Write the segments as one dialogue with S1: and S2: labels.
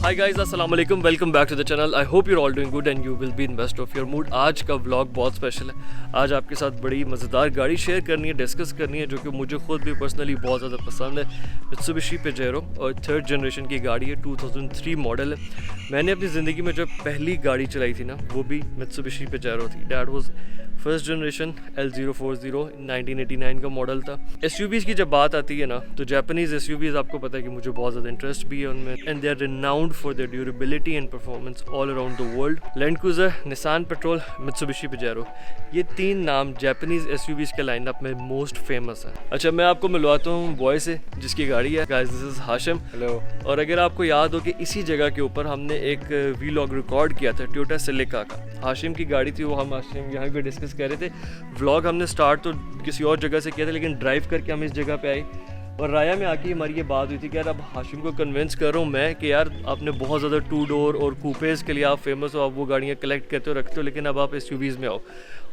S1: Hi guys, अस्सलाम वालेकुम, welcome back to the channel. I hope you're all doing good and you will be in best of your mood. आज का vlog बहुत special है। आज आपके साथ बड़ी मज़ेदार गाड़ी शेयर करनी है, डिस्कस करनी है, जो कि मुझे खुद भी पर्सनली बहुत ज़्यादा पसंद है। मित्सुबिशी पेजेरो और थर्ड जनरेशन की गाड़ी है, 2003 मॉडल है। मैंने अपनी ज़िंदगी में जब पहली गाड़ी चलाई थी ना, वो भी मित्सुबिशी पेजेरो थी। That was first generation L040, 1989 का मॉडल था। SUVs की जब बात आती है ना, तो जापानीज़ SUVs आपको पता है कि मुझे बहुत ज़्यादा इंटरेस्ट भी है उनमें, and they are renowned for their durability and performance all around the world. Land Cruiser, Nissan Patrol, Mitsubishi Pajero, ये तीन नाम जापानीज़ SUVs के लाइनअप में मोस्ट फेमस है। अच्छा, मैं आपको मिलवाता हूँ बॉय से जिसकी गाड़ी है। Guys, this is Hashim.
S2: Hello.
S1: और अगर आपको याद हो कि इसी जगह के ऊपर हमने एक वीलॉग रिकॉर्ड किया था टोयोटा सिलिका का, हाशिम की गाड़ी थी वो, हम हाशिम यहाँ पे डिस्कस कर रहे थे। व्लॉग हमने स्टार्ट तो किसी और जगह से किया था, लेकिन ड्राइव करके हम इस जगह पे आए और राया में आके हमारी ये बात हुई थी कि यार अब हाशिम को कन्विंस कर रहा हूँ मैं कि यार आपने बहुत ज़्यादा 2 डोर और कूपेज़ के लिए आप फेमस हो, आप वो गाड़ियाँ कलेक्ट करते हो, रखते हो, लेकिन अब आप SUVs में आओ।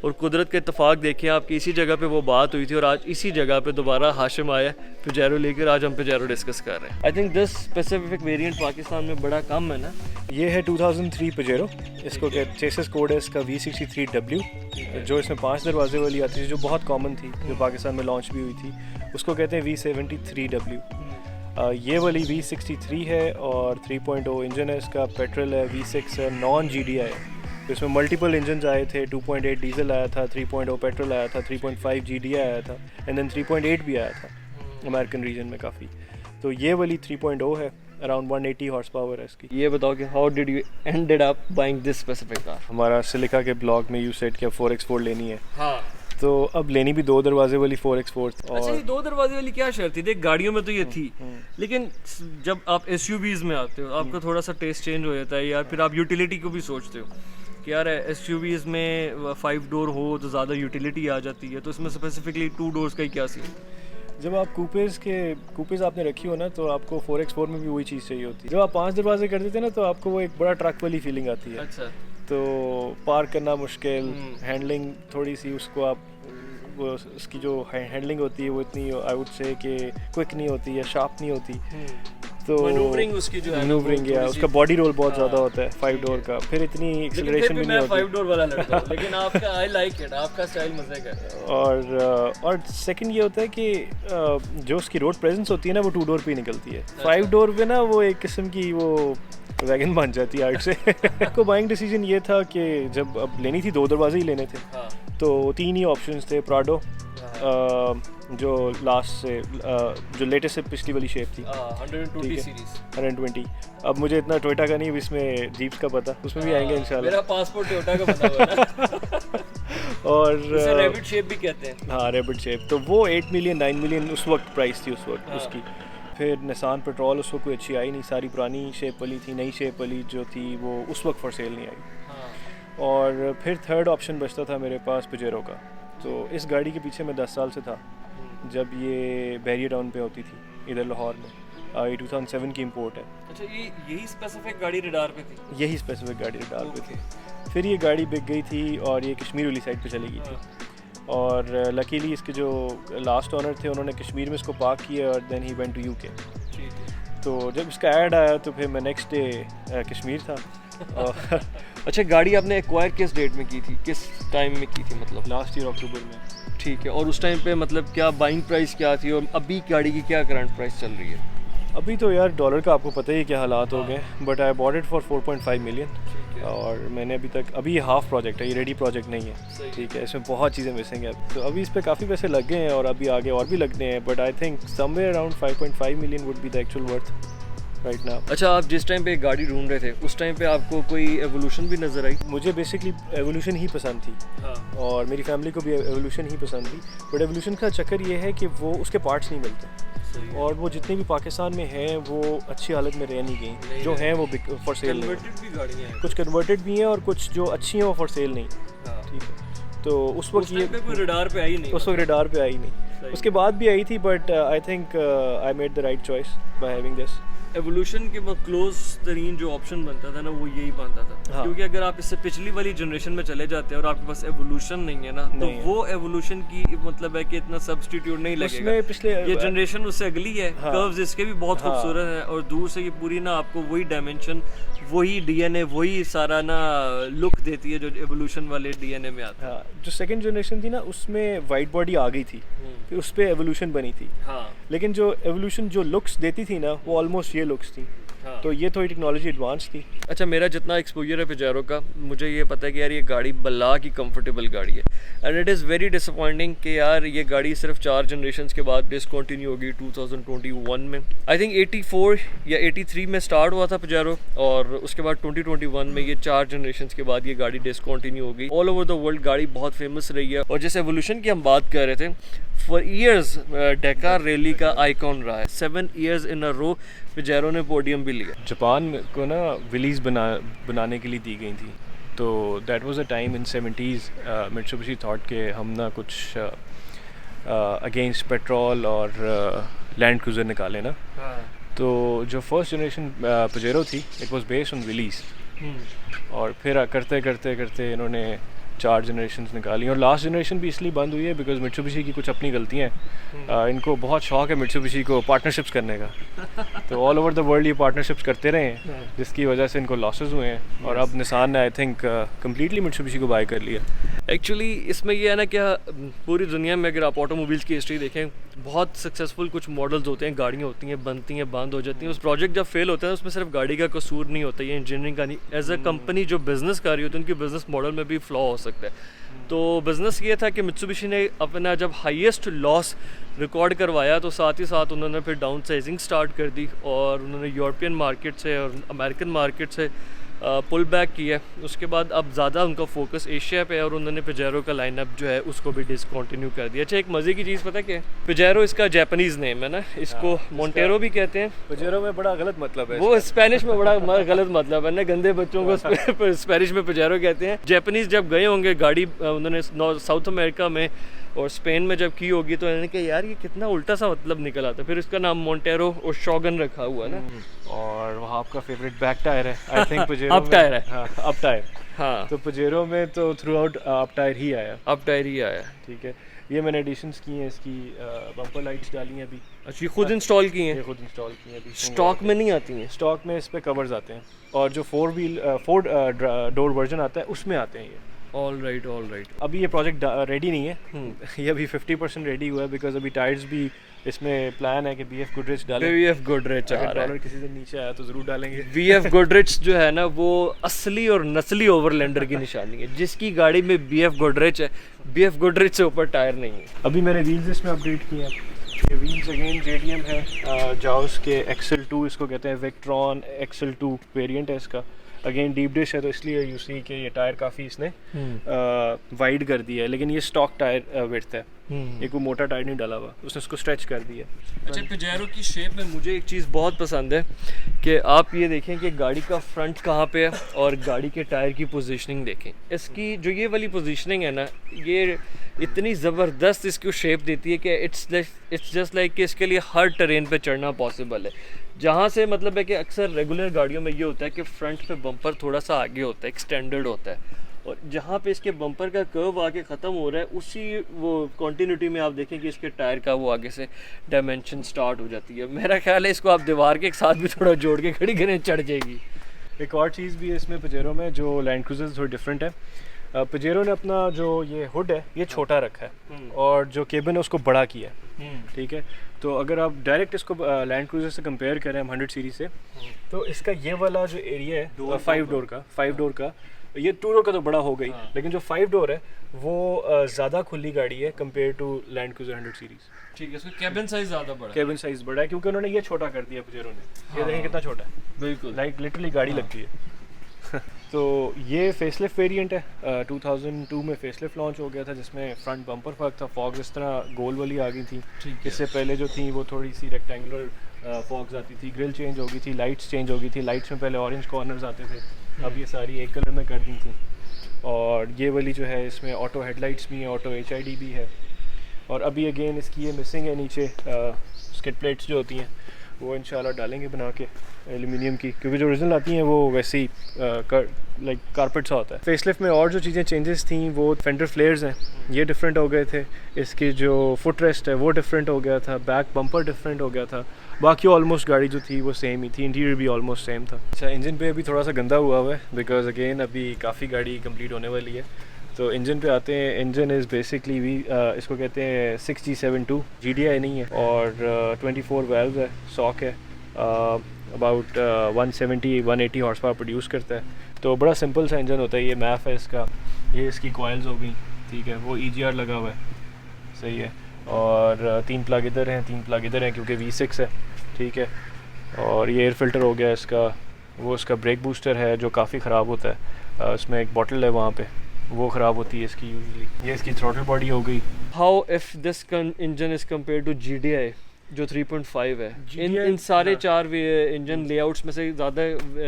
S1: और कुदरत का इत्तेफाक देखें, आपकी इसी जगह पे वो बात हुई थी और आज इसी जगह पे दोबारा हाशिम आया पेजेरो लेकर। आज हम पेजेरो डिस्कस कर रहे हैं। I think this specific variant Pakistan में बड़ा कम है ना।
S2: ये है 2003 पेजेरो। इसको चेसिस कोड है इसका V63W, जो इसमें 5 दरवाजे वाली आती थी, जो बहुत कॉमन थी, जो पाकिस्तान में लॉन्च भी हुई थी। उसको कहते हैं V73W। ये वाली V63 है और 3.0 इंजन है इसका, पेट्रोल है, V6 है, नॉन GDI है। तो इसमें मल्टीपल इंजन आए थे, 2.8 डीजल आया था, 3.0 पेट्रोल आया था, 3.5 GDI आया था, एंड देन 3.8 भी आया था अमेरिकन रीजन में काफ़ी। तो ये वाली 3.0 है, अराउंड 180 हॉर्स पावर है इसकी।
S1: ये बताओ कि how did you ended up buying this specific car?
S2: हमारा सिलिका के ब्लॉग में यू सेट किया 4x4 लेनी है,
S1: हाँ,
S2: तो अब लेनी भी 2 दरवाजे वाली 4x4।
S1: अच्छा, ये 2 दरवाजे वाली क्या शर्त थी? देख, गाड़ियों में तो ये थी, लेकिन जब आप SUVs में आते हो आपका थोड़ा सा टेस्ट चेंज हो जाता है यार। फिर आप यूटिलिटी को भी सोचते हो कि यार SUVs में 5 डोर हो तो ज़्यादा यूटिलिटी आ जाती है, तो इसमें स्पेसिफिकली 2 डोर्स का ही क्या सीन?
S2: जब आप कूपेज़ आपने रखी हो ना, तो आपको 4x4 में भी वही चीज़ चाहिए होती है। जब आप 5 दरवाजे कर देते हैं ना, तो आपको वो एक बड़ा ट्रक वाली फीलिंग आती है।
S1: अच्छा,
S2: तो पार्क करना मुश्किल, हैंडलिंग थोड़ी सी, उसको आप वो उसकी जो हैंडलिंग होती है वो इतनी आई वुड से कि क्विक नहीं होती है, शार्प नहीं होती। तो
S1: मैनूवरिंग उसकी जो है,
S2: मैनूवरिंग या उसका बॉडी रोल बहुत ज़्यादा होता है 5 डोर का, फिर इतनी एक्सेलरेशन भी नहीं होती।
S1: 5 डोर वाला लड़का हूं, लेकिन आपका आई लाइक इट, आपका स्टाइल मजे का है।
S2: और सेकंड ये होता है कि जो उसकी रोड प्रेजेंस होती है ना, वो 2 डोर पे ही निकलती है। 5 डोर पे ना वो एक किस्म की वो वैगन बन जाती है आर्ट से। को बाइंग डिसीजन ये था कि जब अब लेनी थी 2 दरवाजे ही लेने थे, तो 3 ही ऑप्शंस थे। प्राडो, जो लास्ट से जो लेटेस्ट से पिछली वाली शेप थी,
S1: 120 सीरीज,
S2: 120। अब मुझे इतना टोयोटा का नहीं, इसमें जीप्स का पता, उसमें भी आएंगे इंशाल्लाह।
S1: मेरा पासपोर्ट टोयोटा का बना हुआ है
S2: और
S1: इसे रैबिट शेप भी कहते हैं।
S2: हाँ, रैबिट शेप। तो वो 8 मिलियन 9 मिलियन उस वक्त प्राइस थी उस वक्त उसकी। फिर निसान पेट्रोल उस वक्त कोई अच्छी आई नहीं, सारी पुरानी शेप वाली थी। नई शेप वाली जो थी वो उस वक्त फॉर सेल नहीं आई। और फिर थर्ड ऑप्शन बचता था मेरे पास पेजेरो का। तो इस गाड़ी के पीछे मैं 10 साल से था, जब ये बैरियर टाउन पे होती थी इधर लाहौर में। ये 2007 की इंपोर्ट है।
S1: अच्छा, ये यही स्पेसिफिक गाड़ी रडार पे थी?
S2: यही स्पेसिफिक गाड़ी रडार पे थी। फिर ये गाड़ी बिक गई थी और ये कश्मीर वाली साइड पे चली गई थी। और लकीली इसके जो लास्ट ओनर थे उन्होंने कश्मीर में इसको पार्क किया और then he went to UK। तो जब इसका ऐड आया तो फिर मैं नेक्स्ट डे कश्मीर था।
S1: अच्छा, गाड़ी आपने एक्वायर किस डेट में की थी, किस टाइम में की थी? मतलब
S2: लास्ट ईयर अक्टूबर में।
S1: ठीक है। और उस टाइम पे मतलब क्या बाइंग प्राइस क्या थी और अभी गाड़ी की क्या करंट प्राइस चल रही है?
S2: अभी तो यार डॉलर का आपको पता ही क्या हालात हो गए, but I bought it for 4.5 million. और मैंने अभी हाफ प्रोजेक्ट है, ये रेडी प्रोजेक्ट नहीं है, ठीक है। इसमें बहुत चीज़ें मिसिंग है, तो अभी इस पर काफ़ी पैसे लग गए हैं और अभी आगे और भी लगने हैं, but I think somewhere around 5.5 million would be the actual worth right now.
S1: अच्छा, आप जिस टाइम पे गाड़ी ढूंढ रहे थे उस टाइम पे आपको कोई एवोल्यूशन भी नज़र आई?
S2: मुझे बेसिकली एवोल्यूशन ही पसंद थी और मेरी फैमिली को भी एवोल्यूशन ही पसंद थी, बट एवोल्यूशन का चक्कर ये है कि वो उसके पार्ट्स नहीं मिलते और वो जितने भी पाकिस्तान में हैं वो अच्छी हालत में रह नहीं गई। जो हैं वो फॉर सेल नहीं, कुछ कन्वर्टेड भी हैं और कुछ जो अच्छी हैं वो फॉर सेल नहीं, ठीक है। तो उस वक्त ये
S1: रडार पे आई नहीं,
S2: उस वक्त रडार पे आई नहीं, उसके बाद भी आई थी, but I think I made the right choice by having this.
S1: Evolution के बाद क्लोज तरीन जो ऑप्शन बनता था ना वो यही बनता था।
S2: हाँ।
S1: क्योंकि अगर आप इससे पिछली वाली जनरेशन में चले जाते हैं और आपके पास एवोल्यूशन नहीं है ना तो
S2: नहीं है।
S1: वो एवोल्यूशन की मतलब है कि इतना सब्स्टिट्यूट नहीं लगेगा।
S2: उसमें पिछले
S1: ये जनरेशन उससे अगली है।
S2: हाँ।
S1: कर्व्स इसके भी बहुत
S2: हाँ।
S1: खूबसूरत है और दूर से ये पूरी ना आपको वही डायमेंशन, वही डीएनए, वही सारा ना लुक देती है जो एवोल्यूशन वाले डीएनए में आता है।
S2: हाँ, जो सेकंड जनरेशन थी ना उसमें वाइट बॉडी आ गई थी, फिर उस पर एवोल्यूशन बनी थी।
S1: हाँ
S2: लेकिन जो एवोल्यूशन जो लुक्स देती थी ना वो ऑलमोस्ट ये लुक्स थी।
S1: हाँ।
S2: तो ये थोड़ी टेक्नोलॉजी एडवांस थी।
S1: अच्छा, मेरा जितना एक्सपोजर है पिजारो का, मुझे ये पता है कि यार ये गाड़ी बल्ला की कंफर्टेबल गाड़ी है। And it is very disappointing कि यार ये गाड़ी सिर्फ 4 जनरेशंस के बाद डिसकंटिन्यू होगी 2021 में। आई थिंक 84 या 83 में स्टार्ट हुआ था पिजारो और उसके बाद 2021 में ये 4 जनरेशंस के बाद ये गाड़ी डिसकंटिन्यू हो गई। ऑल ओवर द वर्ल्ड गाड़ी बहुत फेमस रही है और जिस एवोल्यूशन की हम बात कर रहे थे, फॉर ईयर्स डैकार रैली का आइकॉन रहा है। 7 years in a row Pajero ने पोडियम भी लिया।
S2: जापान को ना विलीज बनाने के लिए दी गई थी, तो that was a time in 70s Mitsubishi thought के हम ना कुछ अगेंस्ट पेट्रोल और लैंड क्रूज़र निकाले ना। तो जो फर्स्ट जनरेशन पजेरो थी it was based on Willys, और फिर करते करते करते इन्होंने 4 जनरेशन्स निकाली और लास्ट जनरेशन भी इसलिए बंद हुई है बिकॉज मित्सुबिशी की कुछ अपनी गलतियाँ हैं। इनको बहुत शौक है मित्सुबिशी को पार्टनरशिप्स करने का, तो ऑल ओवर द वर्ल्ड ये पार्टनरशिप्स करते रहे हैं जिसकी वजह से इनको लॉसेस हुए हैं और अब निसान ने आई थिंक कम्प्लीटली मित्सुबिशी को बाय कर लिया।
S1: एक्चुअली इसमें ये है ना क्या, पूरी दुनिया में अगर आप ऑटोमोबाइल्स की हिस्ट्री देखें, बहुत सक्सेसफुल कुछ मॉडल्स होते हैं, गाड़ियाँ होती हैं, बनती हैं, बंद हो जाती हैं। उस प्रोजेक्ट जब फेल होता है उसमें सिर्फ गाड़ी का कसूर नहीं होता, ये इंजीनियरिंग का नहीं, एज अ कंपनी जो बिज़नेस कर रही होती है उनकी बिज़नेस मॉडल में भी फ्लॉ हो सकता है। तो बिज़नेस ये था कि मित्सुबिशी ने अपना जब हाईएस्ट लॉस रिकॉर्ड करवाया तो साथ ही साथ उन्होंने फिर डाउन साइजिंग स्टार्ट कर दी और उन्होंने यूरोपियन मार्केट से और अमेरिकन मार्केट से पुल बैक किया। उसके बाद अब ज़्यादा उनका फोकस एशिया पे है और उन्होंने पिजारो का लाइनअप जो है उसको भी डिसकंटिन्यू कर दिया। अच्छा, एक मज़े की चीज़ पता है क्या है, पिजारो इसका जापानीज़ नेम है ना, इसको मोंटेरो भी कहते हैं।
S2: पजेरो में बड़ा गलत मतलब है,
S1: वो स्पेनिश में बड़ा गलत मतलब है ना, गंदे बच्चों को स्पेनिश में पिजारो कहते हैं। जापानीज़ जब गए होंगे गाड़ी उन्होंने साउथ अमेरिका में और स्पेन में जब की होगी तो उन्होंने कहा यार ये कितना उल्टा सा मतलब निकल आता, फिर इसका नाम मोंटेरो और शॉगन रखा हुआ है ना।
S2: और वहाँ आपका फेवरेट बैक टायर है I think Pajero
S1: up tyre है।
S2: हाँ, अप टायर।
S1: हाँ,
S2: तो पजेरो में तो थ्रू आउट अप टायर ही आया।
S1: अब टायर ही आया।
S2: ठीक है, ये मैंने एडिशंस की हैं, इसकी बम्पर लाइट्स डाली हैं अभी।
S1: अच्छा, ये खुद इंस्टॉल की
S2: ये
S1: हैं,
S2: खुद इंस्टॉल की हैं अभी।
S1: स्टॉक में नहीं आती हैं।
S2: स्टॉक में इस पे कवर्स आते हैं और जो 4 डोर वर्जन आता है उसमें आते हैं ये।
S1: All right, all right.
S2: अभी ये प्रोजेक्ट रेडी नहीं है, ये अभी 50% रेडी हुआ है बिकॉज अभी टायर्स भी इसमें प्लान है कि BF गुडरिच डालें।
S1: BF गुडरिच आ
S2: अगर
S1: रहा है।
S2: डॉलर किसी दिन नीचे आया तो ज़रूर डालेंगे।
S1: BF गुडरिच जो है ना वो असली और नस्ली ओवरलैंडर की निशानी है। जिसकी गाड़ी में BF गुडरिच है, BF गुडरिच से ऊपर टायर नहीं है।
S2: अभी मैंने व्हील्स इसमें अपडेट किए हैं। ये व्हील्स अगेन JDM है, जाउस के XL2 इसको कहते हैं, वेक्ट्रॉन XL2 वेरिएंट है इसका। अगेन डीप डिश है तो इसलिए यू सी कि ये टायर काफ़ी इसने वाइड कर दिया है, लेकिन ये स्टॉक टायर विड्थ है, ये कोई मोटा टायर नहीं डाला हुआ, उसने उसको स्ट्रेच कर दिया।
S1: अच्छा, पिजारो की शेप में मुझे एक चीज़ बहुत पसंद है कि आप ये देखें कि गाड़ी का फ्रंट कहाँ पे है और गाड़ी के टायर की पोजीशनिंग देखें। इसकी जो ये वाली पोजीशनिंग है ना, ये इतनी ज़बरदस्त इसको शेप देती है कि इट्स जस्ट लाइक कि इसके लिए हर टरेन पे चढ़ना पॉसिबल है। जहाँ से मतलब है कि अक्सर रेगुलर गाड़ियों में ये होता है कि फ्रंट पे बम्पर थोड़ा सा आगे होता है, एक्सटेंडेड होता है, और जहाँ पे इसके बम्पर का कर्व आके ख़त्म हो रहा है उसी वो कॉन्टीन्यूटी में आप देखें कि इसके टायर का वो आगे से डायमेंशन स्टार्ट हो जाती है। मेरा ख्याल है इसको आप दीवार के साथ भी थोड़ा जोड़ के खड़ी करें, चढ़ जाएगी।
S2: एक और चीज़ भी है इसमें पजेरो में जो लैंड क्रूज़र थोड़ी डिफरेंट है। पजेरो ने अपना जो ये हुड है ये छोटा रखा है और जो केबिन है उसको बड़ा किया है। ठीक है, तो अगर आप डायरेक्ट इसको लैंड क्रूज़र से कंपेयर करें हम 100 सीरीज से, तो इसका ये वाला जो एरिया है 5 डोर का, ये 2 डोर का तो बड़ा हो गई, लेकिन जो 5 डोर है वो ज़्यादा खुली गाड़ी है compare to Land Cruiser 100 series.
S1: ठीक है, इसका कैबिन साइज ज़्यादा बड़ा है।
S2: केबिन साइज़ बड़ा है क्योंकि उन्होंने ये छोटा कर दिया पजेरो ने। ये देखें कितना छोटा है,
S1: बिल्कुल
S2: लाइक लिटरली गाड़ी लगती है। तो ये फेसलिफ्ट वेरिएंट है, 2002 में फेसलिफ्ट लॉन्च हो गया था जिसमें फ्रंट बम्पर फर्क था, फॉग्स इस तरह गोल वाली आ गई थी। इससे पहले जो थी वो थोड़ी सी रेक्टेंगुलर फॉग्स आती थी, ग्रिल चेंज हो गई थी, लाइट्स चेंज हो गई थी। लाइट्स में पहले ऑरेंज कॉर्नर्स आते थे, अब ये सारी एक कलर में कर दी थी। और ये वाली जो है इसमें ऑटो हेडलाइट्स भी हैं, ऑटो HID भी है। और अभी अगेन इसकी ये मिसिंग है नीचे स्किड प्लेट्स जो होती हैं वो इंशाल्लाह डालेंगे बना के एल्यूमिनियम की, क्योंकि जो ओरिजिनल आती हैं वो वैसे ही लाइक कारपेट सा होता है। फेसलिफ्ट में और जो चीज़ें चेंजेस थी वो फेंडर फ्लेयर्स हैं, ये डिफरेंट हो गए थे। इसकी जो फुट रेस्ट है वो डिफरेंट हो गया था, बैक बम्पर डिफरेंट हो गया था। बाकी ऑलमोस्ट गाड़ी जो थी वो सेम ही थी, इंटीरियर भी ऑलमोस्ट सेम था। अच्छा, इंजन पे अभी थोड़ा सा गंदा हुआ है बिकॉज अगेन अभी काफ़ी गाड़ी कंप्लीट होने वाली है। तो इंजन पे आते हैं। इंजन इज़ बेसिकली इसको कहते हैं 6G72, GDI नहीं है, और 24 वाल्व है, सॉक है, अबाउट 170-180 हॉर्स पावर प्रोड्यूस करता है। तो बड़ा सिंपल सा इंजन होता है। ये मैफ है इसका, ये इसकी कॉइल्स हो गई, ठीक है, वो EGR लगा हुआ है, सही है, और 3 प्लग इधर हैं, 3 प्लग इधर हैं क्योंकि V6 है, ठीक है। और ये एयर फिल्टर हो गया इसका, वो इसका ब्रेक बूस्टर है जो काफ़ी ख़राब होता है, उसमें एक बॉटल है वहाँ पे, वो ख़राब होती है इसकी यूजली। ये इसकी थ्रॉटल बॉडी हो गई।
S1: How if this engine is compare to GDI जो 3.5 है, इन सारे
S2: हाँ।
S1: 4 इंजन लेआउट्स में से ज़्यादा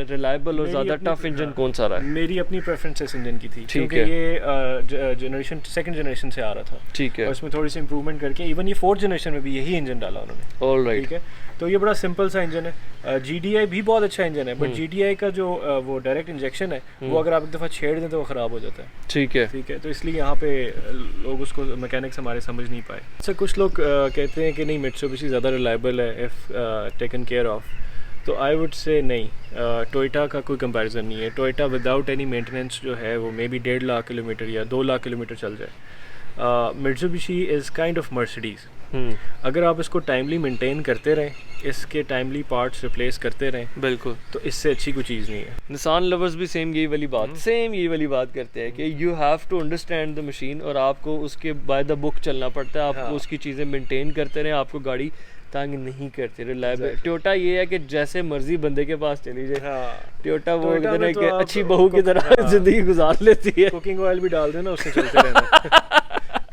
S1: रिलायबल और ज़्यादा टफ इंजन कौन सा रहा है?
S2: मेरी अपनी प्रेफरेंस इस इंजन की थी,
S1: ठीक
S2: क्योंकि ये जनरेशन सेकंड जनरेशन से आ रहा था,
S1: ठीक है,
S2: और उसमें थोड़ी सी इंप्रूवमेंट करके इवन ये 4th जनरेशन में भी यही इंजन डाला उन्होंने,
S1: ऑलराइट।
S2: ठीक है। तो ये बड़ा सिंपल सा इंजन है। GDI भी बहुत अच्छा इंजन है, बट GDI का जो वो डायरेक्ट इंजेक्शन है वो अगर आप एक दफ़ा छेड़ दें तो वो ख़राब हो जाता है,
S1: ठीक है,
S2: ठीक है। तो इसलिए यहाँ पे लोग उसको मैकेनिक्स हमारे समझ नहीं पाए। अच्छा, कुछ लोग कहते हैं कि नहीं मित्सुबिशी ज़्यादा रिलायबल है इफ़ टेकन केयर ऑफ, तो आई वुड से नहीं, टोयोटा का कोई कंपैरिजन नहीं है। टोयोटा विदाउट एनी मेंटेनेंस जो है वो मे बी 1.5 लाख किलोमीटर या 2 लाख किलोमीटर चल जाए। Mitsubishi is kind of Mercedes. अगर आप इसको टाइमली मेंटेन करते रहें, इसके टाइमली पार्ट्स रिप्लेस करते रहें,
S1: बिल्कुल,
S2: तो इससे अच्छी कोई चीज़ नहीं है।
S1: निसान लवर्स भी सेम यही वाली बात करते हैं कि you have to understand the machine, और आपको उसके बाय द बुक चलना पड़ता है। आपको उसकी चीज़ें मेंटेन करते रहें, आपको गाड़ी तंग नहीं करती, रिलायबल। टोयोटा ये है कि जैसे मर्जी बंदे के पास चली जाए, टोयोटा वो इधर कि अच्छी बहू की तरह ज़िंदगी गुजार लेती है।
S2: कुकिंग ऑयल भी डाल देना, उससे चलते रहना,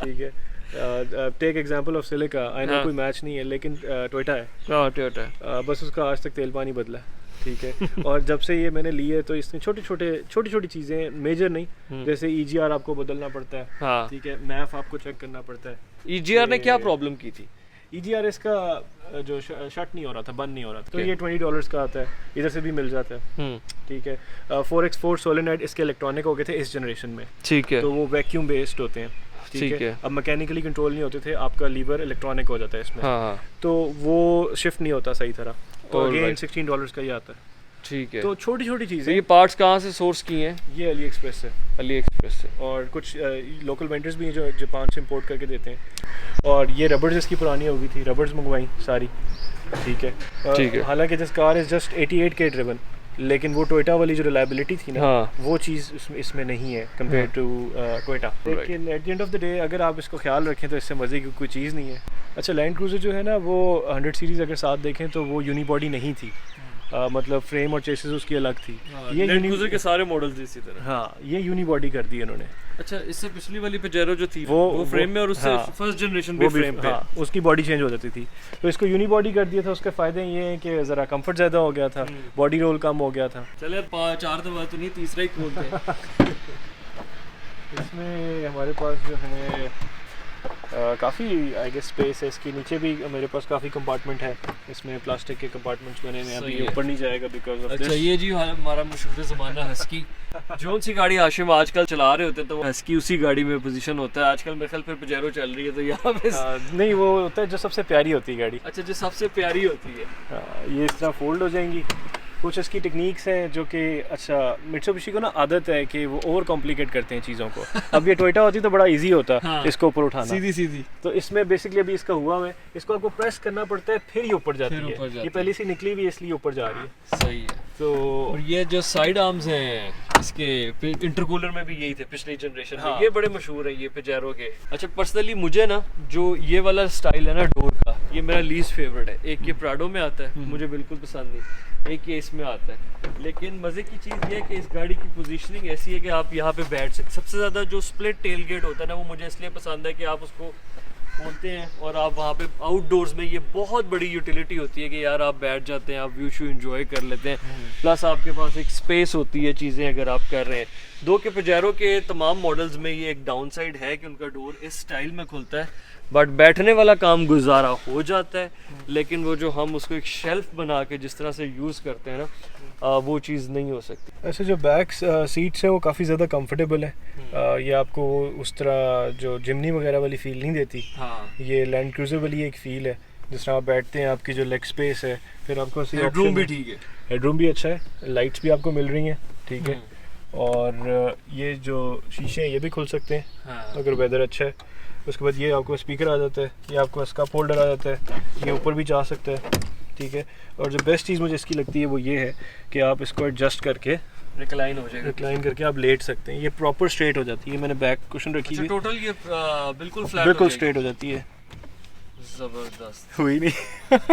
S2: ठीक है। Take example of silica, I know कोई मैच नहीं है, लेकिन टोयोटा है,
S1: हाँ टोयोटा,
S2: बस उसका आज तक तेल पानी बदला, ठीक है। और जब से ये मैंने ली है तो इसमें छोटी छोटी चीज़ें, मेजर नहीं, जैसे EGR आपको बदलना पड़ता है,
S1: हाँ,
S2: ठीक है, मैफ आपको चेक करना पड़ता है।
S1: EGR ने क्या प्रॉब्लम की थी?
S2: EGR इसका जो शट नहीं हो रहा था, बंद नहीं हो रहा था, तो ये $20 का आता है, इधर से भी मिल जाता है, ठीक है। 4x4 सोलेनॉइड इसके इलेक्ट्रॉनिक हो गए थे इस जनरेशन में,
S1: ठीक है,
S2: तो वो वैक्यूम बेस्ड होते हैं, ठीक है। अब मैकेनिकली कंट्रोल नहीं होते थे, आपका लीवर इलेक्ट्रॉनिक हो जाता है इसमें,
S1: हाँ,
S2: तो वो शिफ्ट नहीं होता सही तरह, तो अगेन $16 का ही आता है,
S1: ठीक है।
S2: तो छोटी छोटी चीज़ें।
S1: ये पार्ट्स कहाँ से सोर्स किए हैं?
S2: ये अली एक्सप्रेस से, और कुछ लोकल वेंडर्स भी हैं जो जापान से इंपोर्ट करके देते हैं। और ये रबर्स इसकी पुरानी हो गई थी, रबर्स मंगवाई सारी, ठीक है, ठीक है। हालांकि this car is just 88K driven, लेकिन वो टोयोटा वाली जो रिलायबिलिटी थी ना,
S1: हाँ,
S2: वो चीज़ इसमें नहीं है कंपेयर टू टोयोटा। लेकिन at the end of the day अगर आप इसको ख्याल रखें तो इससे मज़े की कोई चीज़ नहीं है। अच्छा, लैंड क्रूज़र जो है ना वो 100 सीरीज़ अगर साथ देखें तो वो यूनिबॉडी नहीं थी, मतलब फ्रेम और चेसिस उसकी अलग थी।
S1: ये लैंड क्रूज़र के सारे मॉडल्स इसी तरह,
S2: हाँ, ये यूनिबॉडी कर दी इन्होंने।
S1: अच्छा, इससे पिछली वाली पेजेरो जो थी वो फ्रेम में, और उससे फर्स्ट जनरेशन भी फ्रेम पे,
S2: हाँ, उसकी बॉडी चेंज हो जाती थी, तो इसको यूनिबॉडी कर दिया था। उसके फ़ायदे ये हैं कि ज़रा कंफर्ट ज़्यादा हो गया था, बॉडी रोल कम हो गया था।
S1: चले 4 दफा तो नहीं, तीसरा ही खोलते हैं।
S2: इसमें हमारे पास जो है काफ़ी आई गेस स्पेस है। इसके नीचे भी मेरे पास काफ़ी कंपार्टमेंट है, इसमें प्लास्टिक के कंपार्टमेंट्स बने हैं, अभी ऊपर नहीं जाएगा बिकॉज ऑफ दिस।
S1: अच्छा, ये जी हमारा मशहूर ज़माना हस्की, जोन सी गाड़ी हाशिम आजकल चला रहे होते हैं तो वो हस्की उसी गाड़ी में पोजीशन होता है। आजकल मेरे ख्याल पे पेजेरो चल रही है, तो यहाँ पे
S2: नहीं, वो होता है जो सबसे प्यारी होती है गाड़ी।
S1: अच्छा, जो सबसे प्यारी होती है,
S2: ये इस तरह फोल्ड हो जाएंगी। कुछ इसकी टेक्निक्स हैं जो कि, अच्छा, मित्सुबिशी को ना आदत है कि वो ओवर कॉम्प्लिकेट करते हैं चीज़ों को। अब ये टोयोटा होती तो बड़ा इजी होता, हाँ, इसको ऊपर उठाना सीधी। तो इसमें बेसिकली अभी इसका हुआ है, इसको आपको प्रेस करना पड़ता है, फिर ये ऊपर जाती है। ये पहले से निकली हुई है इसलिए ऊपर जा रही है,
S1: सही है। तो और ये जो साइड आर्म्स हैं इसके इंटरकूलर में भी यही थे पिछली जनरेशन में, ये बड़े मशहूर हैं ये पेजेरो के। अच्छा, पर्सनली मुझे ना जो ये वाला स्टाइल है ना डोर का, ये मेरा लीस्ट फेवरेट है। एक ये प्राडो में आता है, मुझे बिल्कुल पसंद नहीं, एक ये इसमें आता है। लेकिन मज़े की चीज़ ये है कि इस गाड़ी की पोजीशनिंग ऐसी है कि आप यहाँ पे बैठ सकते। सबसे ज़्यादा जो स्प्लिट टेल गेट होता है ना, वो मुझे इसलिए पसंद है कि आप उसको खोलते हैं और आप वहाँ पे आउटडोर्स में, ये बहुत बड़ी यूटिलिटी होती है कि यार आप बैठ जाते हैं, आप व्यू शू एंजॉय कर लेते हैं, प्लस आपके पास एक स्पेस होती है चीज़ें अगर आप कर रहे हैं। दो के पेजेरो के तमाम मॉडल्स में ये एक डाउन साइड है कि उनका डोर इस स्टाइल में खुलता है, बट बैठने वाला काम गुजारा हो जाता है, लेकिन वो जो हम उसको एक शेल्फ बना के जिस तरह से यूज़ करते हैं ना, वो चीज़ नहीं हो सकती।
S2: ऐसे जो बैक सीट्स हैं वो काफ़ी ज़्यादा कंफर्टेबल है। ये आपको उस तरह जो जिमनी वगैरह वाली फील नहीं देती।
S1: हाँ,
S2: ये लैंड क्रूज़र वाली एक फ़ील है, जिस तरह आप बैठते हैं, आपकी जो लेग स्पेस है, फिर आपको
S1: हेडरूम भी ठीक है,
S2: हेडरूम भी अच्छा है, लाइट्स भी आपको मिल रही हैं, ठीक है। और ये जो शीशे हैं ये भी खुल सकते हैं
S1: हाँ।
S2: अगर वेदर अच्छा है। उसके बाद ये आपको स्पीकर आ जाता है, ये आपको कप होल्डर आ जाता है, ये ऊपर भी जा सकता है, ठीक है। और जो बेस्ट चीज़ मुझे इसकी लगती है वो ये है कि आप इसको एडजस्ट करके
S1: रिक्लाइन हो जाएगा,
S2: रिक्लाइन करके आप लेट सकते हैं। ये प्रॉपर स्ट्रेट हो जाती है। मैंने बैक कुशन रखी हुई,
S1: टोटल ये बिल्कुल फ्लैट,
S2: बिल्कुल स्ट्रेट हो जाती है।
S1: ज़बरदस्त।
S2: हुई नहीं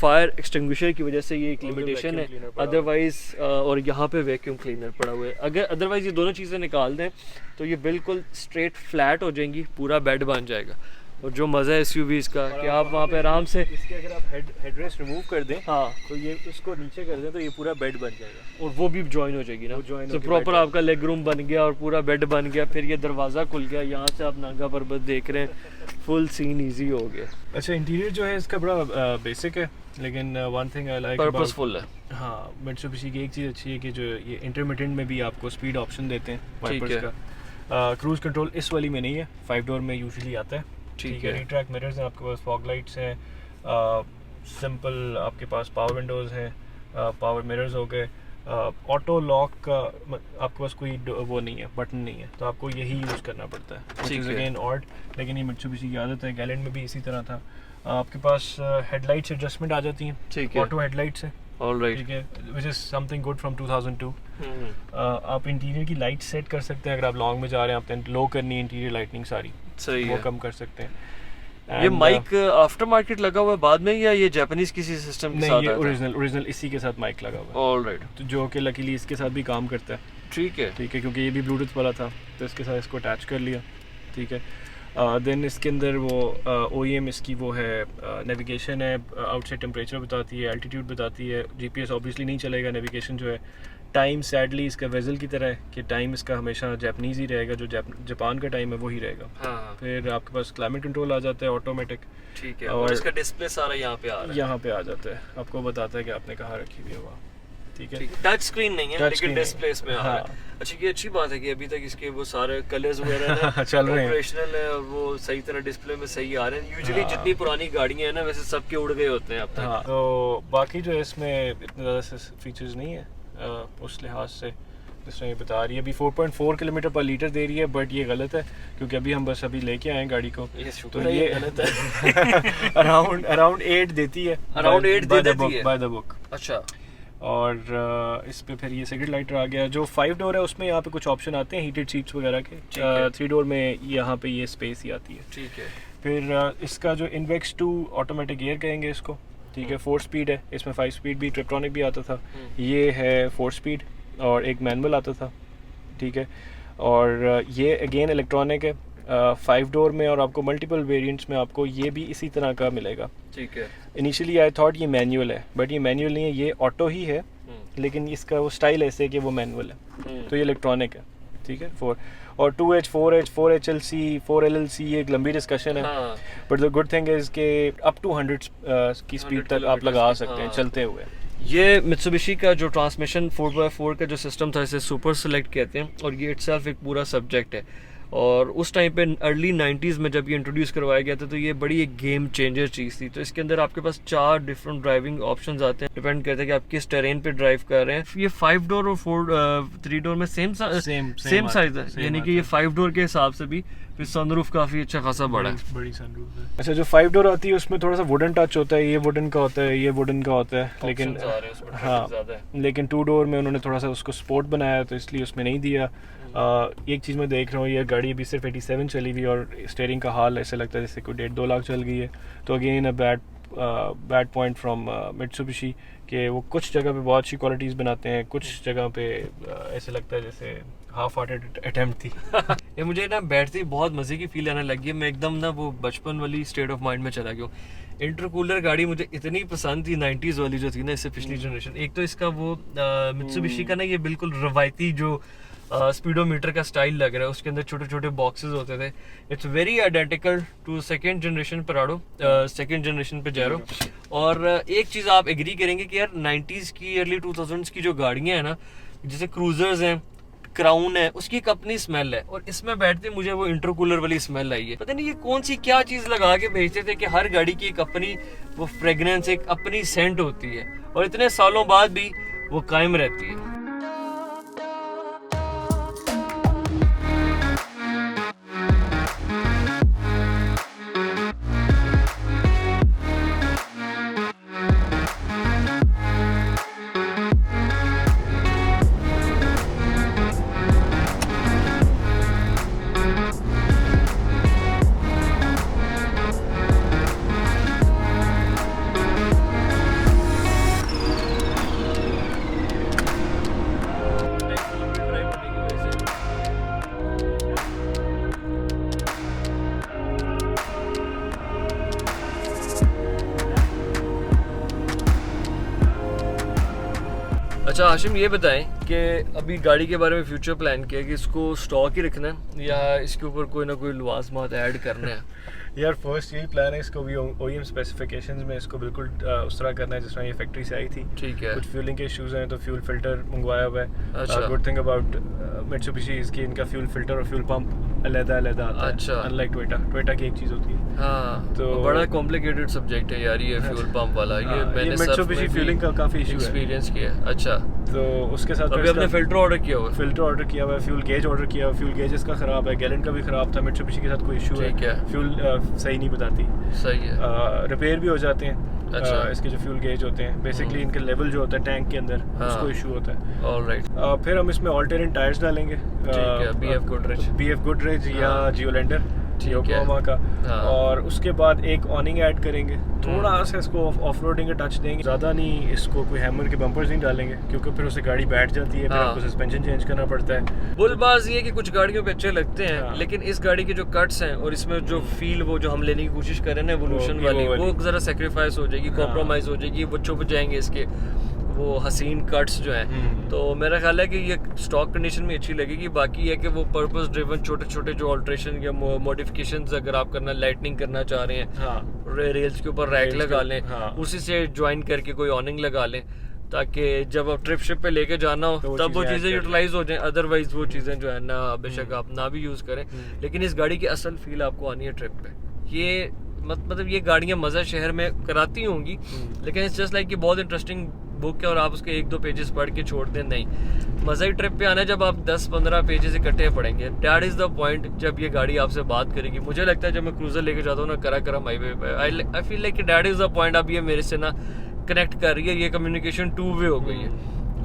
S1: फायर एक्सटिंग्विशर की वजह से ये एक लिमिटेशन है, अदरवाइज और यहाँ पे वैक्यूम क्लीनर पड़ा हुआ है। अगर अदरवाइज ये दोनों चीज़ें निकाल दें तो ये बिल्कुल स्ट्रेट फ्लैट हो जाएंगी, पूरा बेड बन जाएगा। और जो मज़ा है एसयूवीज़ का कि आप वहाँ पे आराम से
S2: इसके अगर आप हेडरेस्ट रिमूव कर दें,
S1: हाँ,
S2: तो ये उसको नीचे कर दें तो ये पूरा बेड बन जाएगा,
S1: और वो भी ज्वाइन हो जाएगी ना,
S2: वो join
S1: तो
S2: होके
S1: प्रॉपर
S2: बैठ
S1: आपका लेग रूम बन गया और पूरा बेड बन गया। फिर ये दरवाज़ा खुल गया, यहाँ से आप नागा पर्वत देख रहे हैं, फुल सीन ईजी हो गया।
S2: अच्छा, इंटीरियर जो है इसका बड़ा बेसिक है, लेकिन one thing I like
S1: purposeful है।
S2: हाँ, मित्सुबिशी की एक चीज़ अच्छी है कि जो ये इंटरमिटेंट में भी आपको स्पीड ऑप्शन देते हैं वाइपर्स
S1: है।
S2: का। क्रूज़ कंट्रोल इस वाली में नहीं है, 5 डोर में यूजुअली आता है,
S1: ठीक है।
S2: रिट्रैक्ट मिरर्स हैं आपके पास, फॉग लाइट्स हैं, सिंपल आपके पास पावर विंडोज़ हैं, पावर मिरर्स हो गए। ऑटो लॉक का आपके पास कोई वो नहीं है, बटन नहीं है, तो आपको यही यूज़ करना पड़ता है, व्हिच इज़ अगेन ऑड, लेकिन ये मित्सुबिशी की आदत है। गैलेंट में भी इसी तरह था। आपके पास हेडलाइट्स एडजस्टमेंट आ जाती हैं,
S1: ठीक है,
S2: ऑटो हेडलाइट्स हैं,
S1: ऑलराइट।
S2: ठीक है, which is something good from 2002। आप इंटीरियर की लाइट सेट कर सकते हैं, अगर आप लॉन्ग में जा रहे हैं, आपने लो करनी है इंटीरियर लाइटनिंग सारी,
S1: सही
S2: वो
S1: है।
S2: कम कर सकते हैं।
S1: ये
S2: And,
S1: माइक आफ्टर मार्केट लगा हुआ है बाद में, या ये जापानीज किसी सिस्टम के
S2: नहीं,
S1: साथ
S2: ये
S1: आता है?
S2: ओरिजिनल इसी के साथ माइक लगा हुआ है,
S1: ऑलराइट,
S2: तो जो कि लकीली इसके साथ भी काम करता है,
S1: ठीक है।
S2: ठीक है, क्योंकि ये भी ब्लूटूथ वाला था, तो इसके साथ इसको अटैच कर लिया, ठीक है। देन इसके अंदर वो OEM इसकी वो है, नेविगेशन है, आउटसाइड टेम्परेचर बताती है, एल्टीट्यूड बताती है। GPS ऑब्वियसली नहीं चलेगा, नेविगेशन जो है। टाइम सैडली इसका वेजल की तरह है कि टाइम इसका हमेशा जापानीज़ ही रहेगा, जो जापान का टाइम है वही रहेगा।
S1: हाँ,
S2: फिर आपके पास क्लाइमेट कंट्रोल आ जाता है ऑटोमेटिक,
S1: ठीक है।
S2: और
S1: और इसका डिस्प्ले सारा यहाँ पे आ रहा है,
S2: यहाँ पे आ जाता है, आपको बताता है कि आपने कहाँ रखी हुई है वो, ठीक है।
S1: टच स्क्रीन नहीं है,
S2: Touch
S1: लेकिन
S2: screen
S1: डिस्प्ले में आ रहा है।
S2: हाँ।
S1: अच्छा, ये अच्छी बात है कि अभी तक इसके वो सारे कलर्स वगैरह
S2: चल रहे हैं।
S1: ऑपरेशनल है और वो सही तरह डिस्प्ले में सही आ रहे हैं। यूजुअली जितनी पुरानी गाड़ियाँ हैं ना, वैसे सबके उड़ गए होते हैं अब तक।
S2: हाँ, तो बाकी जो है इसमें इतने ज़्यादा फीचर्स नहीं है उस लिहाज से, जिस तरह ये बता रही है। अभी 4.4 किलोमीटर पर लीटर दे रही है, बट ये गलत है, क्योंकि अभी हम बस अभी लेके आए हैं गाड़ी को,
S1: तो ये गलत है।
S2: अराउंड 8 देती है,
S1: Around 8 दे देती है?
S2: By the book.
S1: अच्छा,
S2: और इस पे फिर ये सिगरेट लाइटर आ गया। जो 5 डोर है उसमें यहाँ पे कुछ ऑप्शन आते हैं हीटेड सीट्स वगैरह के।
S1: ठीक है।
S2: 3 डोर में यहाँ पे ये स्पेस ही आती है।
S1: ठीक है।
S2: फिर इसका जो इनवेक्स 2 ऑटोमेटिक गियर कहेंगे इसको, ठीक है, 4 स्पीड है। इसमें 5 स्पीड भी ट्रिप्टॉनिक भी आता था, ये है 4 स्पीड, और एक मैनुअल आता था, ठीक है। और ये अगेन इलेक्ट्रॉनिक है 5 डोर में, और आपको मल्टीपल वेरिएंट्स में आपको ये भी इसी तरह का मिलेगा।
S1: ठीक है।
S2: इनिशियली आई थॉट ये मैनुअल है, बट ये मैनुअल नहीं है, ये ऑटो ही है, लेकिन इसका वो स्टाइल ऐसे है कि वो मैनुअल है, तो ये इलेक्ट्रॉनिक है, ठीक है। 4 और 2H 4H 4HLC 4LLC ये एक लंबी डिस्कशन है,
S1: हाँ,
S2: but the good thing is के अप टू 100 की स्पीड तक आप लगा सकते हैं
S1: हाँ।
S2: चलते हुए।
S1: ये मित्सुबिशी का जो ट्रांसमिशन 4x4 का जो सिस्टम था, इसे सुपर सेलेक्ट कहते हैं, और ये इटसेल्फ एक पूरा सब्जेक्ट है। और उस टाइम पे अर्ली 90s में जब ये इंट्रोड्यूस करवाया गया था, तो ये बड़ी एक गेम चेंजर चीज़ थी। तो इसके अंदर आपके पास 4 डिफरेंट ड्राइविंग ऑप्शंस आते हैं, डिपेंड करते हैं कि आप किस टेरेन पे ड्राइव कर रहे हैं। ये 5 डोर और 3 डोर में सेम साइज है, यानी कि ये 5 डोर के हिसाब से भी फिर सनरूफ काफ़ी अच्छा खासा बड़ा है।
S2: बड़ी सनरूफ है। अच्छा, जो 5 डोर आती है उसमें थोड़ा सा वुडन टच होता है, ये वुडन का होता है, ये वुडन का होता है, लेकिन
S1: Options आ रहे हैं उसमें,
S2: हाँ,
S1: ज़्यादा है।
S2: लेकिन 2 डोर में उन्होंने थोड़ा सा उसको स्पोर्ट बनाया, तो इसलिए उसमें नहीं दिया। एक चीज़ मैं देख रहा हूँ, ये गाड़ी अभी सिर्फ 87 चली हुई, और स्टीयरिंग का हाल ऐसे लगता है जैसे कोई 1.5-2 लाख चल गई है। तो again a bad point from Mitsubishi कि वो कुछ जगह पे बहुत अच्छी क्वालिटीज़ बनाते हैं, कुछ जगह पे ऐसे लगता है जैसे हाफ हार्टेड अटेम्प्ट थी।
S1: ये मुझे ना बैठते ही बहुत मज़े की फील आने लगी है, मैं एकदम ना वो बचपन वाली स्टेट ऑफ माइंड में चला गया हूँ। इंटरकूलर गाड़ी मुझे इतनी पसंद थी 90s वाली जो थी ना, इससे पिछली जनरेशन। एक तो इसका वो मित्सुबिशी का ना ये बिल्कुल रवायती जो स्पीडोमीटर का स्टाइल लग रहा है, उसके अंदर छोटे छोटे बॉक्सेस होते थे। It's very identical to second generation Prado, second generation Pajero. और एक चीज़ आप एग्री करेंगे कि यार 90s की अर्ली 2000s की जो गाड़ियाँ हैं ना, जैसे क्रूजर्स हैं, क्राउन है, उसकी एक अपनी स्मेल है। और इसमें बैठते मुझे वो इंटरकूलर वाली स्मेल आई है। पता नहीं ये कौन सी क्या चीज़ लगा के भेजते थे कि हर गाड़ी की एक अपनी वो फ्रेगनेंस, एक अपनी सेंट होती है और इतने सालों बाद भी वो कायम रहती है। अच्छा हाशिम, ये बताएं कि अभी गाड़ी के बारे में फ्यूचर प्लान किया कि इसको स्टॉक ही रखना है या इसके ऊपर कोई ना कोई लवाजमात ऐड करने हैं?
S2: यार फर्स्ट यही प्लान है, इसको भी OEM स्पेसिफिकेशंस में इसको बिल्कुल उस तरह करना है जिस तरह ये फैक्ट्री से आई थी।
S1: ठीक है।
S2: कुछ फ्यूलिंग के इश्यूज हैं तो फ्यूल फिल्टर मंगवाया हुआ है।
S1: अच्छा।
S2: गुड थिंग अबाउट मित्सुबिशी इसकी इनका फ्यूल फिल्टर और फ्यूल पंप अलग आता है।
S1: अच्छा।
S2: अनलाइक टोयोटा की एक चीज़ होती है।
S1: हाँ,
S2: तो
S1: बड़ा कॉम्प्लिकेटेड सब्जेक्ट है यार ये फ्यूल पंप वाला। ये मैंने
S2: मित्सुबिशी फ्यूलिंग का काफ़ी इशू है,
S1: एक्सपीरियंस किया है। अच्छा,
S2: तो उसके साथ
S1: अभी आपने फिल्टर ऑर्डर किया हुआ है?
S2: फिल्टर ऑर्डर किया हुआ है, फ्यूल गेज ऑर्डर किया हुआ है। फ्यूल गेज इसका ख़राब है, गैलन का भी ख़राब था, मित्सुबिशी के साथ कोई इशू है।
S1: ठीक है।
S2: फ्यूल सही नहीं बताती,
S1: सही है।
S2: रिपेयर भी हो जाते हैं।
S1: अच्छा।
S2: इसके जो फ्यूल गेज होते हैं बेसिकली इनके लेवल जो होता है टैंक के अंदर,
S1: हाँ।
S2: उसको इशू होता है।
S1: ऑलराइट।
S2: फिर हम इसमें ऑल्टरनेट टायर्स डालेंगे,
S1: ठीक है, BF Goodrich
S2: या
S1: हाँ।
S2: जियोलैंडर
S1: ठीक है।
S2: योकोहामा का।
S1: हाँ।
S2: और उसके बाद एक ऑनिंग ऐड करेंगे, थोड़ा सा इसको ऑफ रोडिंग का टच देंगे, ज़्यादा नहीं इसको कोई हैमर के बम्पर्स नहीं डालेंगे क्योंकि फिर उससे गाड़ी बैठ जाती है, फिर
S1: हाँ।
S2: आपको सस्पेंशन चेंज करना पड़ता है।
S1: बुलबाज ये कि कुछ गाड़ियों पे अच्छे लगते हैं,
S2: हाँ।
S1: लेकिन इस गाड़ी के जो कट्स हैं और इसमें जो फील वो जो हम लेने की कोशिश कर रहे हैं ना एवोल्यूशन वाली, वो जरा सेक्रीफाइस हो जाएगी, कॉम्प्रोमाइज हो जाएगी, वो छुप जाएंगे इसके वो हसीन कट्स जो हैं। तो मेरा ख्याल है कि ये स्टॉक कंडीशन में अच्छी लगेगी। बाकी है कि वो पर्पस ड्रिवन छोटे छोटे जो ऑल्ट्रेशन या मॉडिफिकेशंस अगर आप करना, लाइटनिंग करना चाह रहे हैं,
S2: हाँ।
S1: रेल्स के ऊपर रैक लगा लें,
S2: हाँ।
S1: उसी से ज्वाइन करके कोई ऑनिंग लगा लें ताकि जब आप ट्रिप शिप पे लेके जाना हो
S2: तो
S1: तब वो
S2: चीज़ें
S1: चीज़ें
S2: add
S1: यूटिलाइज हो जाएं। अदरवाइज वो चीज़ें जो है ना बेशक आप ना भी यूज़ करें, लेकिन इस गाड़ी की असल फील आपको आनी है ट्रिप पे। ये मतलब ये गाड़ियाँ मज़ा शहर में कराती होंगी, लेकिन इट्स जस्ट लाइक कि बहुत इंटरेस्टिंग बुक है और आप उसके 1-2 पेजेस पढ़ के छोड़ दें, नहीं। मज़ा ही ट्रिप पे आना है जब आप 10-15 पेजेस इकट्ठे पढ़ेंगे। दैट इज़ द पॉइंट जब ये गाड़ी आपसे बात करेगी। मुझे लगता है जब मैं क्रूज़र लेके जाता हूँ ना कराकरम हाईवे पे, I feel like that is the point. अब ये मेरे से ना कनेक्ट कर रही है, ये कम्युनिकेशन 2 वे हो गई है।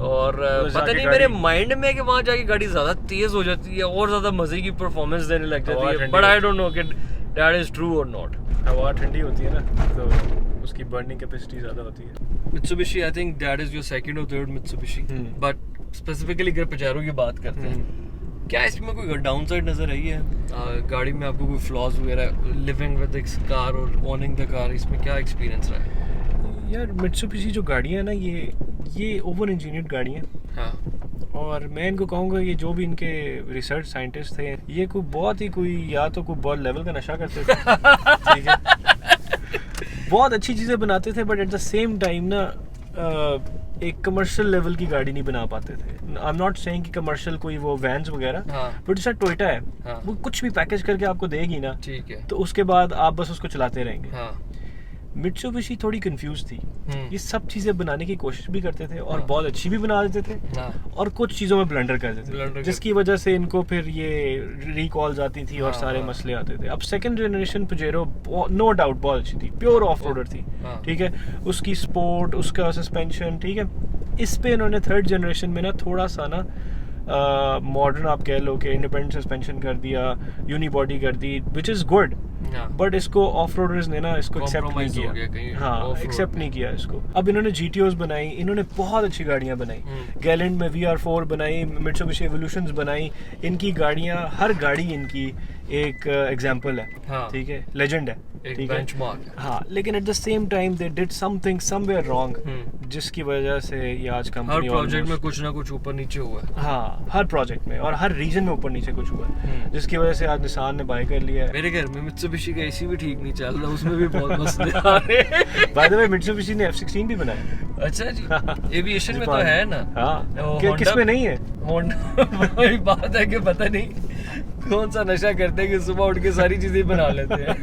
S1: और पता नहीं मेरे माइंड में कि वहाँ जाके गाड़ी ज़्यादा तेज़ हो जाती है और ज़्यादा मज़े की परफॉर्मेंस देने लग जाती है, बट आई डोंट नो कि दैट इज़ ट्रू और नॉट।
S2: हवा ठंडी होती है ना तो उसकी बर्निंग कैपेसिटी ज़्यादा होती है।
S1: Mitsubishi, I think that is your second or third Mitsubishi, but specifically अगर पजेरो की बात करते हैं, क्या इसमें कोई डाउन साइड नज़र आई है? गाड़ी में आपको कोई फ्लॉज वगैरह, लिविंग विद दिस कार और ओनिंग द कार, इसमें क्या एक्सपीरियंस रहा है?
S2: यार मित्सुबिशी जो गाड़ियाँ हैं ना ये ओवर इंजीनियर्ड गाड़ियाँ,
S1: हाँ।
S2: और मैं इनको कहूँगा ये जो भी इनके रिसर्च साइंटिस्ट थे ये कोई या तो कोई बहुत लेवल का नशा करते थे ठीक है, बहुत अच्छी चीज़ें बनाते थे, but at the same time ना एक कमर्शियल लेवल की गाड़ी नहीं बना पाते थे। आई एम नॉट सेइंग कि कमर्शियल कोई वो वैन्स वगैरह, बट जैसा टोयोटा है,
S1: हाँ।
S2: वो कुछ भी पैकेज करके आपको देगी ना,
S1: ठीक है,
S2: तो उसके बाद आप बस उसको चलाते रहेंगे।
S1: हाँ।
S2: मित्सुबिशी थोड़ी कंफ्यूज थी, ये सब चीज़ें बनाने की कोशिश भी करते थे और बहुत अच्छी भी बना देते थे, और कुछ चीज़ों में ब्लंडर कर देते थे, जिसकी वजह से इनको फिर ये रिकॉल्स आती थी और सारे मसले आते थे। अब second generation Pajero no doubt बहुत अच्छी थी, प्योर ऑफ रोडर थी, ठीक है, उसकी स्पोर्ट, उसका सस्पेंशन, ठीक है। इस पे इन्होंने थर्ड जनरेशन में ना थोड़ा सा ना मॉडर्न आप कह लो कि इंडिपेंडेंट सस्पेंशन कर दिया, यूनिबॉडी कर दी, विच इज़ गुड, बट इसको ऑफ रोडर्स ने ना इसको एक्सेप्ट नहीं किया। हाँ, एक्सेप्ट नहीं किया इसको। अब इन्होंने GTOs बनाई, इन्होंने बहुत अच्छी गाड़ियाँ बनाई, गैलेंट में VR4 बनाई, मित्सुबिशी एवोल्यूशंस बनाई। इनकी गाड़ियाँ, हर गाड़ी इनकी एक एग्जाम्पल है,
S1: हाँ।
S2: ठीक है, लेजेंड है,
S1: एक
S2: ठीक है,
S1: बेंचमार्क।
S2: हाँ, लेकिन at the same time they did something somewhere wrong, जिसकी वजह से ये आज
S1: हर
S2: कंपनी
S1: प्रोजेक्ट में कुछ ना कुछ ऊपर नीचे हुआ है।
S2: हाँ, हर प्रोजेक्ट में और हर रीजन में ऊपर नीचे कुछ हुआ है, जिसकी वजह से आज निसान ने बाय कर लिया है।
S1: मेरे घर में मित्सुबिशी का एसी भी ठीक नहीं चल रहा, उसमें भी बहुत मसले आ रहे हैं।
S2: बाय द वे मित्सुबिशी ने F16 भी बनाया।
S1: अच्छा जी, एविएशन में तो है ना।
S2: हाँ, किस में नहीं है?
S1: होंडा वही बात है कि पता नहीं कौन सा नशा करते हैं कि सुबह उठ के सारी चीजें बना लेते हैं।